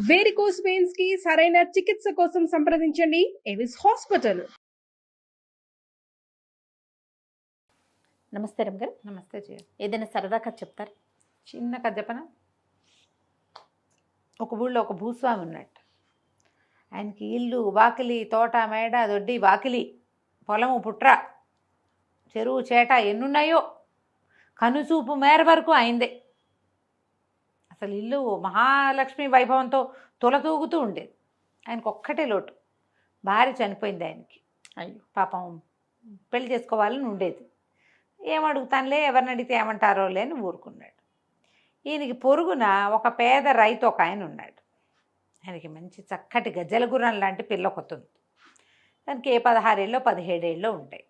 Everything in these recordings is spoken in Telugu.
వేరికోస్ వెయిన్స్ కి సరైన చికిత్స కోసం సంప్రదించండి ఎవిస్ హాస్పిటల్. నమస్తే రమ్ గారు. నమస్తే జయ. ఏదైనా సరదా కథ చెప్తారు? చిన్న కథ చెప్పన. ఒక ఊళ్ళో ఒక భూస్వామి ఉన్నట్టు. ఆయనకి ఇల్లు, వాకిలి, తోట, మేడ, దొడ్డి, వాకిలి, పొలము, పుట్ర, చెరువు, చేట ఎన్నున్నాయో కనుచూపు మేర వరకు అయిందే. అసలు ఇల్లు మహాలక్ష్మి వైభవంతో తొలతూగుతూ ఉండేది. ఆయనకు ఒక్కటే లోటు, భార్య చనిపోయింది ఆయనకి. అయ్యో పాపం, పెళ్లి చేసుకోవాలని ఉండేది. ఏమడుగుతానులే, ఎవరిని అడిగితే ఏమంటారో లేని ఊరుకున్నాడు. ఈయనకి పొరుగున ఒక పేద రైతు ఒక ఆయన ఉన్నాడు. ఆయనకి మంచి చక్కటి గజ్జల గుర్రం లాంటి పిల్ల కొత్తుంది. దానికి 16 ఏళ్ళో 17 ఏళ్ళో ఉంటాయి.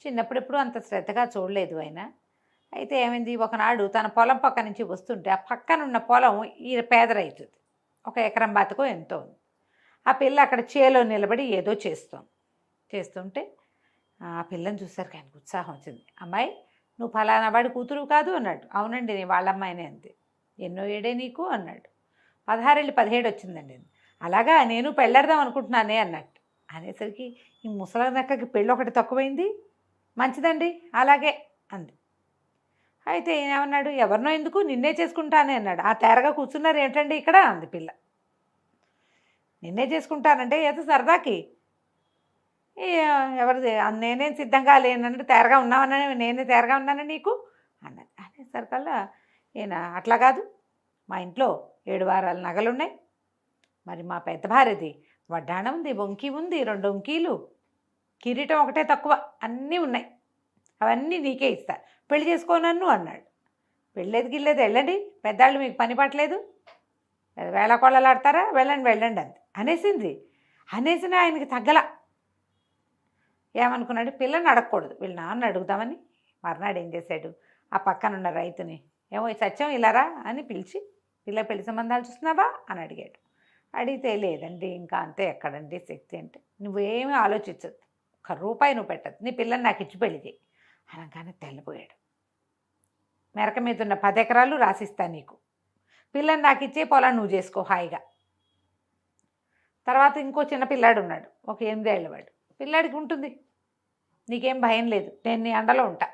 చిన్నప్పుడెప్పుడు అంత శ్రద్ధగా చూడలేదు ఆయన. అయితే ఏమైంది, ఒకనాడు తన పొలం పక్క నుంచి వస్తుంటే ఆ పక్కనున్న పొలం ఈ పేద రైతుది. 1 ఎకరం బతుకో ఎంతో ఉంది. ఆ పిల్ల అక్కడ చేలో నిలబడి ఏదో చేస్తుంటే ఆ పిల్లని చూసరికి ఆయనకు ఉత్సాహం వచ్చింది. అమ్మాయి, నువ్వు ఫలానా వాడి కూతురు కాదు అన్నాడు. అవునండి, నేను వాళ్ళ అమ్మాయినే అంతే. ఎన్నో ఏడే నీకు అన్నాడు. 16 ఏళ్ళు 17 వచ్చిందండి. అలాగా, నేను పెళ్ళాడదాం అనుకుంటున్నానే అన్నట్టు. అనేసరికి ఈ ముసలి నక్కకి పెళ్ళి ఒకటి తక్కువైంది. మంచిదండి, అలాగే అంది. అయితే ఏమన్నాడు, ఎవరినో ఎందుకు, నిన్నే చేసుకుంటానే అన్నాడు. ఆ తేరగా కూర్చున్నారు ఏంటండి ఇక్కడ అంది పిల్ల. నిన్నే చేసుకుంటానంటే ఏదో సరదాకి, ఎవరిది, నేనేం సిద్ధంగా లేనన్నట్టు తేరగా ఉన్నామని, నేనే తేరగా ఉన్నాను నీకు అన్నది. అనేసరికల్లా ఈయన, అట్లా కాదు, మా ఇంట్లో 7 వారాల నగలున్నాయి, మరి మా పెద్ద భార్యది వడ్డాణం ఉంది, వంకి ఉంది, 2 వంకీలు, కిరీటం ఒకటే తక్కువ, అన్నీ ఉన్నాయి, అవన్నీ నీకే ఇస్తా, పెళ్లి చేసుకోనన్ను అన్నాడు. పెళ్ళేది గిల్లేదు, వెళ్ళండి, పెద్దాళ్ళు మీకు పని పట్టలేదు, వేళ కొళ్ళలాడతారా, వెళ్ళండి అంది. అనేసిన ఆయనకి తగ్గల. ఏమనుకున్నాడు, పిల్లని అడగకూడదు, వీళ్ళ నాన్న అడుగుదామని మర్నాడు ఏం చేశాడు, ఆ పక్కనున్న రైతుని, ఏమో సత్యం ఇలారా అని పిలిచి, పిల్ల పెళ్లి సంబంధాలు చూస్తున్నావా అని అడిగాడు. అడిగితే, లేదండి ఇంకా అంతే, ఎక్కడండి శక్తి అంటే, నువ్వేమీ ఆలోచించదు, 1 రూపాయి నువ్వు పెట్టదు, నీ పిల్లని నాకు ఇచ్చి పెళ్లి చేయి అనగానే తెల్లబోయాడు. మెరక మీద ఉన్న 10 ఎకరాలు రాసిస్తా నీకు, పిల్లని నాకు ఇచ్చే, పొలం నువ్వు చేసుకో హాయిగా. తర్వాత ఇంకో చిన్న పిల్లాడు ఉన్నాడు, ఒక 8 ఏళ్ళ వాడు. పిల్లాడికి ఉంటుంది, నీకేం భయం లేదు, నేను నీ అండలో ఉంటా,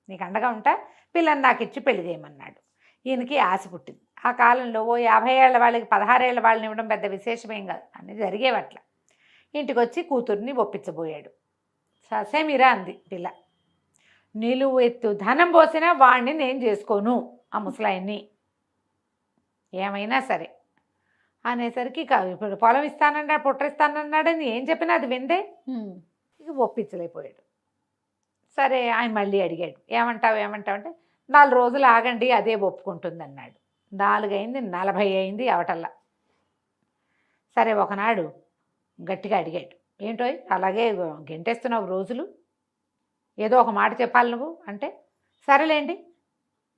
నీకు అండగా ఉంటా, పిల్లని నాకు ఇచ్చి పెళ్లి చేయమన్నాడు. ఈయనకి ఆశ పుట్టింది. ఆ కాలంలో ఓ 50 ఏళ్ల వాళ్ళకి 16 ఏళ్ల వాళ్ళని ఇవ్వడం పెద్ద విశేషమేం కాదు, అన్నీ జరిగేవట్ల. ఇంటికి వచ్చి కూతుర్ని ఒప్పించబోయాడు. ససేమిరా అంది పిల్ల, నిలువెత్తు ధనం పోసినా వాడిని నేను చేసుకోను, ఆ ముసలాయన్ని, ఏమైనా సరే అనేసరికి ఇప్పుడు పొలం ఇస్తానన్నాడు, పుట్టిస్తానన్నాడని ఏం చెప్పినా అది విందే. ఇక ఒప్పించలేకపోయాడు. సరే ఆయన మళ్ళీ అడిగాడు, ఏమంటావు అంటే 4 రోజులు ఆగండి, అదే ఒప్పుకుంటుంది అన్నాడు. 4 అయింది, 40 అయింది అవటల్లా. సరే ఒకనాడు గట్టిగా అడిగాడు, ఏంటో అలాగే గెంటేస్తున్నావు రోజులు, ఏదో ఒక మాట చెప్పాలి నువ్వు అంటే, సరేలేండి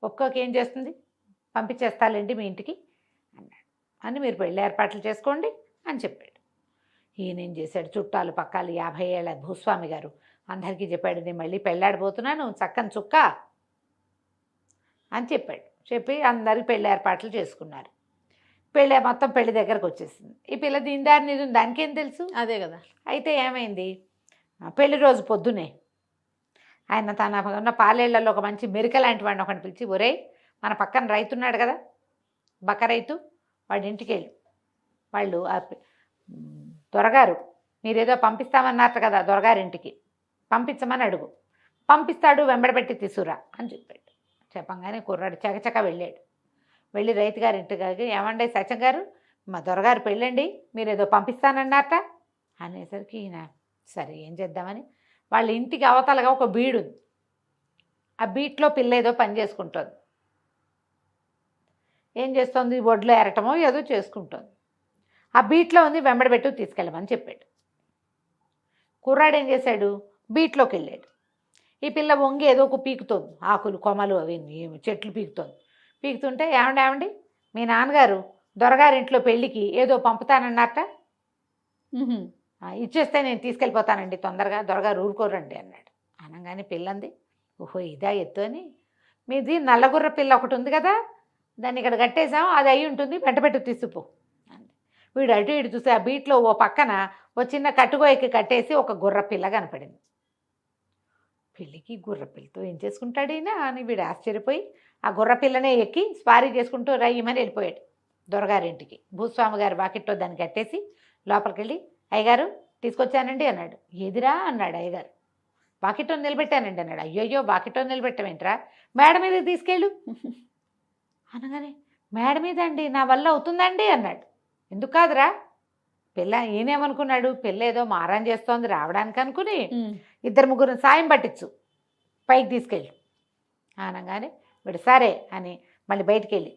ఒక్కొక్క ఏం చేస్తుంది, పంపించేస్తాలేండి మీ ఇంటికి అన్నాడు. అని మీరు పెళ్ళి ఏర్పాట్లు చేసుకోండి అని చెప్పాడు. ఈయన ఏం చేశాడు, చుట్టాలు పక్కాలు 50 ఏళ్ళ భూస్వామి గారు అందరికీ చెప్పాడు, నేను మళ్ళీ పెళ్ళాడిపోతున్నాను, చక్కని చుక్క అని చెప్పాడు. చెప్పి అందరికి పెళ్ళి ఏర్పాట్లు చేసుకున్నారు. మొత్తం పెళ్లి దగ్గరకు వచ్చేసింది. ఈ పిల్ల దీనిదారి నిజం, దానికేం తెలుసు, అదే కదా. అయితే ఏమైంది, పెళ్లి రోజు పొద్దునే ఆయన తన ఉన్న పాలేళ్లలో ఒక మంచి మెరిక లాంటి వాడిని ఒకటి పిలిచి, ఒరేయ్ మన పక్కన రైతు ఉన్నాడు కదా, బక్క రైతు, వాడి ఇంటికి వెళ్ళు, వాళ్ళు దొరగారు మీరేదో పంపిస్తామన్నారు కదా దొరగారింటికి, పంపించమని అడుగు, పంపిస్తాడు, వెంబడబెట్టి తీసుకురా అని చెప్పాడు. చెప్పంగానే కుర్రాడు చకచక వెళ్ళాడు. వెళ్ళి రైతు గారి ఇంటికి, ఏమండి సత్యం గారు, మా దొరగారు పెళ్ళండి, మీరు ఏదో పంపిస్తానన్నారట అనేసరికి ఈయన, సరే ఏం చేద్దామని వాళ్ళ ఇంటికి అవతలగా ఒక బీడు ఉంది. ఆ బీట్లో పిల్ల ఏదో పని చేసుకుంటుంది. ఏం చేస్తుంది, ఒడ్లో ఎరటమో ఏదో చేసుకుంటుంది. ఆ బీట్లో ఉంది, వెంబడబెట్టు తీసుకెళ్ళమని చెప్పాడు. కుర్రాడు ఏం చేశాడు, బీట్లోకి వెళ్ళాడు. ఈ పిల్ల వంగి ఏదో ఒక పీకుతోంది, ఆకులు కొమ్మలు అవి చెట్లు పీకుతుంటే, ఏమండి మీ నాన్నగారు దొరగారింట్లో పెళ్ళికి ఏదో పంపుతానన్నట్ట, ఇచ్చేస్తే నేను తీసుకెళ్ళిపోతానండి తొందరగా, దొరగారు ఊరుకోరండి అన్నాడు. అనగానే పిల్లంది, ఓహో ఇదా ఎత్తు అని, మీది నల్లగుర్ర పిల్ల ఒకటి ఉంది కదా, దాన్ని ఇక్కడ కట్టేసాం, అది అయి ఉంటుంది, వెంటబెట్టు తీసుకుపో. వీడు అటు ఇటు చూస్తే ఆ బీట్లో ఓ పక్కన ఓ చిన్న కట్టుకోయకి కట్టేసి ఒక గుర్రపిల్ల కనపడింది. పెళ్ళికి గుర్రపిల్లతో ఏం చేసుకుంటాడు ఈయన అని వీడు ఆశ్చర్యపోయి ఆ గుర్రపిల్లనే ఎక్కి స్పారీ చేసుకుంటూ రయ్యమని వెళ్ళిపోయాడు దొరగారింటికి. భూస్వామి గారి వాకిట్లో దాన్ని కట్టేసి లోపలికి వెళ్ళి, అయ్యగారు తీసుకొచ్చానండి అన్నాడు. ఎదిరా అన్నాడు అయ్యగారు. వాకిట్లో నిలబెట్టానండి అన్నాడు. అయ్యోయ్యో వాకిట్లో నిలబెట్టమేంట్రా, మేడ మీద తీసుకెళ్ళు అనగానే, మేడ మీద అండి, నా వల్ల అవుతుందండి అన్నాడు. ఎందుకు కాదురా, పిల్ల ఈయనేమనుకున్నాడు, పిల్ల ఏదో మారాన్ చేస్తోంది రావడానికి అనుకుని 2-3 సాయం పట్టించు, పైకి తీసుకెళ్ళు అనగానే వీడు సరే అని మళ్ళీ బయటికి వెళ్ళి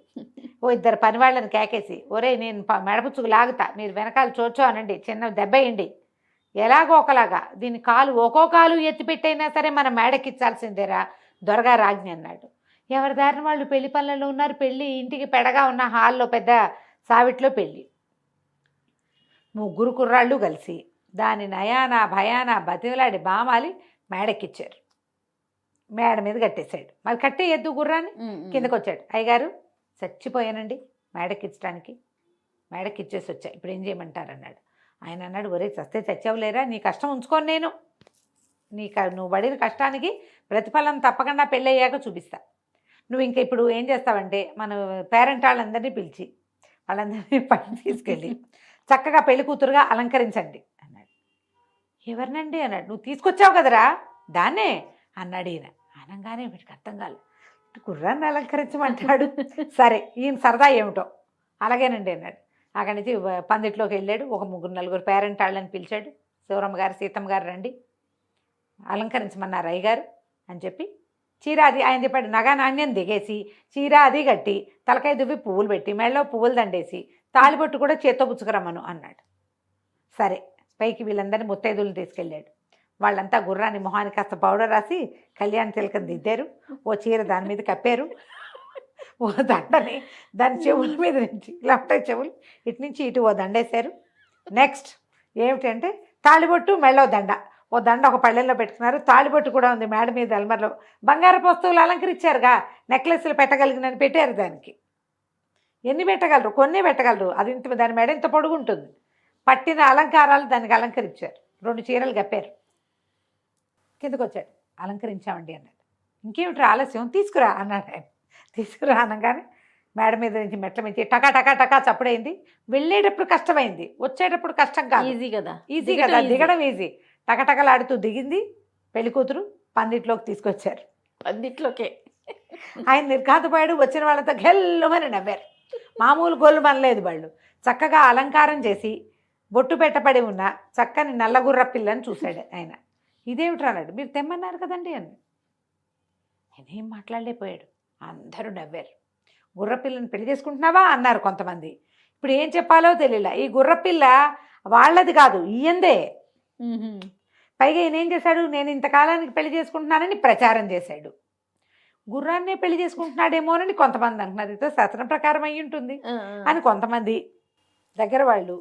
ఓ 2 పనివాళ్ళని కేకేసి, ఒరే నేను మెడపుచ్చుకు లాగుతా, మీరు వెనకాల చోచో అనండి, చిన్న దెబ్బ వేయండి, ఎలాగో ఒకలాగా దీని కాలు ఒక్కో కాలు ఎత్తిపెట్టైనా సరే మనం మేడకిచ్చాల్సిందేరా దొరగారు ఆజ్ఞ అన్నాడు. ఎవరి దారిన వాళ్ళు పెళ్లి పనులలో ఉన్నారు. పెళ్ళి ఇంటికి పెడగా ఉన్న హాల్లో పెద్ద సావిట్లో పెళ్ళి. 3 కుర్రాళ్ళు కలిసి దాని నయాన భయాన బతిలాడి బామాలి మేడెక్కిచ్చారు. మేడ మీద కట్టేశాడు. మరి కట్టే ఎద్దు గుర్రాన్ని కిందకు వచ్చాడు. అయ్యగారు చచ్చిపోయానండి మేడెక్కించడానికి, మేడెక్కిచ్చేసి వచ్చా, ఇప్పుడు ఏం చేయమంటారు అన్నాడు. ఆయన అన్నాడు, ఒరే చస్తే చచ్చావులేరా, నీ కష్టం ఉంచుకొని నేను నువ్వు పడిన కష్టానికి ప్రతిఫలం తప్పకుండా పెళ్ళయ్యాక చూపిస్తా. నువ్వు ఇంకా ఇప్పుడు ఏం చేస్తావంటే మన పేరెంట్ వాళ్ళందరినీ పిలిచి వాళ్ళందరినీ పైన తీసుకెళ్ళి చక్కగా పెళ్లి కూతురుగా అలంకరించండి అన్నాడు. ఎవరినండి అన్నాడు. నువ్వు తీసుకొచ్చావు కదరా దాన్నే అన్నాడు ఈయన. అనగానే వీటికి అర్థం కాలేదు, గుర్రాన్ని అలంకరించమంటాడు, సరే ఈయన సరదా ఏమిటో అలాగేనండి అన్నాడు. అక్కడి నుంచి పందిట్లోకి వెళ్ళాడు. ఒక 3-4 పేరెంట్ వాళ్ళని పిలిచాడు. శివరమ్మ గారు సీతమ్మ గారు రండి అలంకరించమన్నారు అయ్యగారు అని చెప్పి, చీర అది ఆయన చెప్పాడు, నగా నాణ్యం దిగేసి చీర అది కట్టి తలకాయ దువ్వి పువ్వులు పెట్టి మెడలో పువ్వులు దండేసి తాళిబొట్టు కూడా చేత్తో పుచ్చుకురమ్మను అన్నాడు. సరే పైకి వీళ్ళందరినీ ముత్తైదులను తీసుకెళ్ళాడు. వాళ్ళంతా గుర్రాన్ని మొహానికి కాస్త పౌడర్ రాసి కళ్యాణ తిలకం దిద్దారు. ఓ చీర దాని మీద కప్పారు, ఓ దండని దాని చెవుల మీద నుంచి ఇలా ఉంటాయి చెవులు, ఇటు నుంచి ఇటు ఓ దండేశారు. నెక్స్ట్ ఏమిటంటే తాళిబొట్టు మెళ్ళో దండ, ఓ దండ ఒక పళ్ళెల్లో పెట్టుకున్నారు, తాళిబొట్టు కూడా ఉంది మేడ మీద అల్మర్లో. బంగారపు వస్తువులు అలంకరించారుగా, నెక్లెస్లు పెట్టగలిగినని పెట్టారు. దానికి ఎన్ని పెట్టగలరు, కొన్ని పెట్టగలరు, అది ఇంత దాని మెడ ఇంత పొడుగుంటుంది. పట్టిన అలంకారాలు దానికి అలంకరించారు. 2 చీరలు కప్పారు. కిందకు వచ్చాడు, అలంకరించామండి అన్నాడు. ఇంకేమిటి ఆలస్యం, తీసుకురా అన్నాడు ఆయన. తీసుకురా అనగానే మేడ మీద నుంచి మెట్ల నుంచి టకా టకా టకా చప్పుడైంది. వెళ్ళేటప్పుడు కష్టమైంది, వచ్చేటప్పుడు కష్టం కాదు, ఈజీ కదా దిగడం ఈజీ. టకటకలాడుతూ దిగింది పెళ్లి కూతురు. పందిట్లోకి తీసుకొచ్చారు. పందిట్లోకే ఆయన నిర్ఘాతపోయాడు. వచ్చిన వాళ్ళతో గెల్లుమని నవ్వారు. మామూలు గొల్లు మనలేదు వాళ్ళు. చక్కగా అలంకారం చేసి బొట్టు పెట్టబడి ఉన్న చక్కని నల్లగుర్ర పిల్లని చూశాడు ఆయన. ఇదేమిట్రా అన్నాడు. మీరు తెమ్మన్నారు కదండి అని. ఆయన ఏం మాట్లాడలేకపోయాడు. అందరూ నవ్వారు. గుర్రపిల్లని పెళ్లి చేసుకుంటున్నావా అన్నారు కొంతమంది. ఇప్పుడు ఏం చెప్పాలో తెలియలా. ఈ గుర్రపిల్ల వాళ్ళది కాదు, ఈయందే. పైగా ఈయన ఏం చేశాడు, నేను ఇంతకాలానికి పెళ్లి చేసుకుంటున్నానని ప్రచారం చేశాడు. గుర్రాన్నే పెళ్లి చేసుకుంటున్నాడేమోనని కొంతమంది అంటున్నారు. ఇదో శాస్త్రం ప్రకారం అయ్యి ఉంటుంది అని కొంతమంది. దగ్గర వాళ్ళు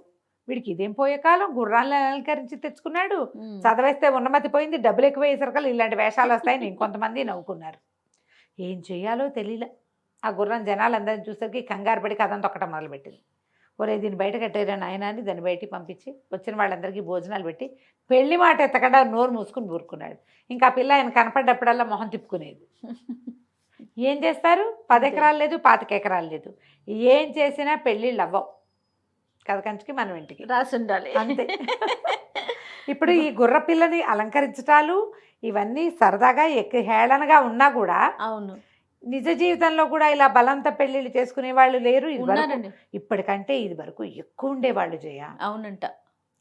వీడికి ఇదేం పోయే కాలం, గుర్రాలను అలంకరించి తెచ్చుకున్నాడు, చదవేస్తే ఉన్నమతి పోయింది, డబ్బులు ఎక్కువ వేసరికలు ఇలాంటి వేషాలు వస్తాయని ఇంకొంతమంది నవ్వుకున్నారు. ఏం చెయ్యాలో తెలియలే. ఆ గుర్రం జనాలందరినీ చూసరికి కంగారు పడి కథం తొక్కటం మొదలుపెట్టింది. ఒరే దీన్ని బయట కట్టేరా నాయన అని దాన్ని బయటికి పంపించి వచ్చిన వాళ్ళందరికీ భోజనాలు పెట్టి పెళ్లి మాట ఎత్తకుండా నోరు మూసుకుని ఊరుకున్నాడు. ఇంకా ఆ పిల్ల ఆయన కనపడ్డప్పుడల్లా మొహం తిప్పుకునేది. ఏం చేస్తారు, 10 ఎకరాలు లేదు, 25 ఎకరాలు లేదు, ఏం చేసినా పెళ్ళిళ్ళు అవ్వవు. కథకంచికి మనం ఇంటికి రాసి ఉండాలి అంతే. ఇప్పుడు ఈ గుర్ర పిల్లని అలంకరించటాలు ఇవన్నీ సరదాగా హేళనగా ఉన్నా కూడా, అవును, నిజ జీవితంలో కూడా ఇలా బలంత పెళ్లిళ్ళు చేసుకునే వాళ్ళు లేరు. ఇప్పటికంటే ఇది వరకు ఎక్కువ ఉండేవాళ్ళు జయ. అవునంట.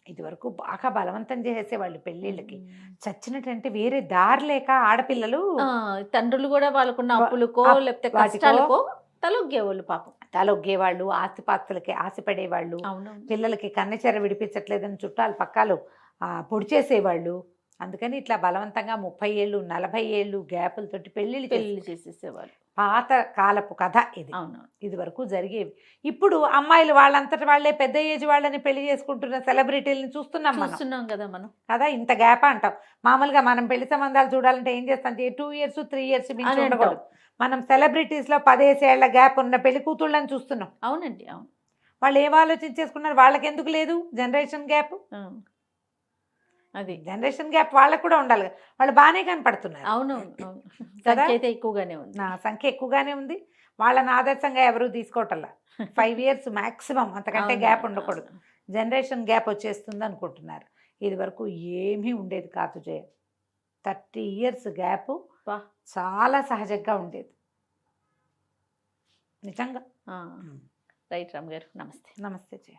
ఇది వరకు బాగా బలవంతం చేసేవాళ్ళు పెళ్లిళ్ళకి. చచ్చినట్టంటే వేరే దారి లేక ఆడపిల్లలు తండ్రులు కూడా వాళ్ళకున్న అప్పులకో లేకపోతే కష్టాలకో తలొగ్గేవాళ్ళు. పాపం తలొగ్గేవాళ్ళు, ఆస్తిపాస్తులకి ఆశపడేవాళ్ళు, పిల్లలకి కన్నెచెర విడిపించట్లేదని చుట్టాలు పక్కాలు పొడి చేసేవాళ్ళు. అందుకని ఇట్లా బలవంతంగా 30 ఏళ్ళు 40 ఏళ్ళు గ్యాపులతోటి పెళ్లిళ్ళు చేసేసేవాళ్ళు. పాత కాలపు కథ ఇది. అవును, ఇది వరకు జరిగేవి. ఇప్పుడు అమ్మాయిలు వాళ్ళంతటి వాళ్ళే పెద్ద ఏజ్ వాళ్ళని పెళ్లి చేసుకుంటున్న సెలబ్రిటీలని చూస్తున్నాం కదా మనం. కదా, ఇంత గ్యాప్ అంటాం. మామూలుగా మనం పెళ్లి సంబంధాలు చూడాలంటే ఏం చేస్తాం, 2 years 3 years మించి ఉండకూడదు. మనం సెలబ్రిటీస్లో 10 ఏళ్ల గ్యాప్ ఉన్న పెళ్లి కూతుళ్ళని చూస్తున్నాం. అవునండి, అవును. వాళ్ళు ఏం ఆలోచించేసుకున్నారు, వాళ్ళకి ఎందుకు లేదు జనరేషన్ గ్యాప్? అది జనరేషన్ గ్యాప్ వాళ్ళకు కూడా ఉండాలి కదా. వాళ్ళు బాగానే కనపడుతున్నారు. అవును, అవును. కదా? సంఖ్య అయితే ఎక్కువగానే ఉంది. నా సంఖ్య ఎక్కువగానే ఉంది. వాళ్ళని ఆదర్శంగా ఎవరూ తీసుకోవటల్లా. 5 ఇయర్స్ మ్యాక్సిమం, అంతకంటే అవును, గ్యాప్ ఉండకూడదు. అవును. జనరేషన్ గ్యాప్ వచ్చేస్తుంది అనుకుంటున్నారు. ఇది వరకు ఏమీ ఉండేది కాదు జయ. 30 ఇయర్స్ గ్యాప్ వా. చాలా సహజంగా ఉండేది నిజంగా. రైట్ రామ్ గారు, నమస్తే. నమస్తే జయ.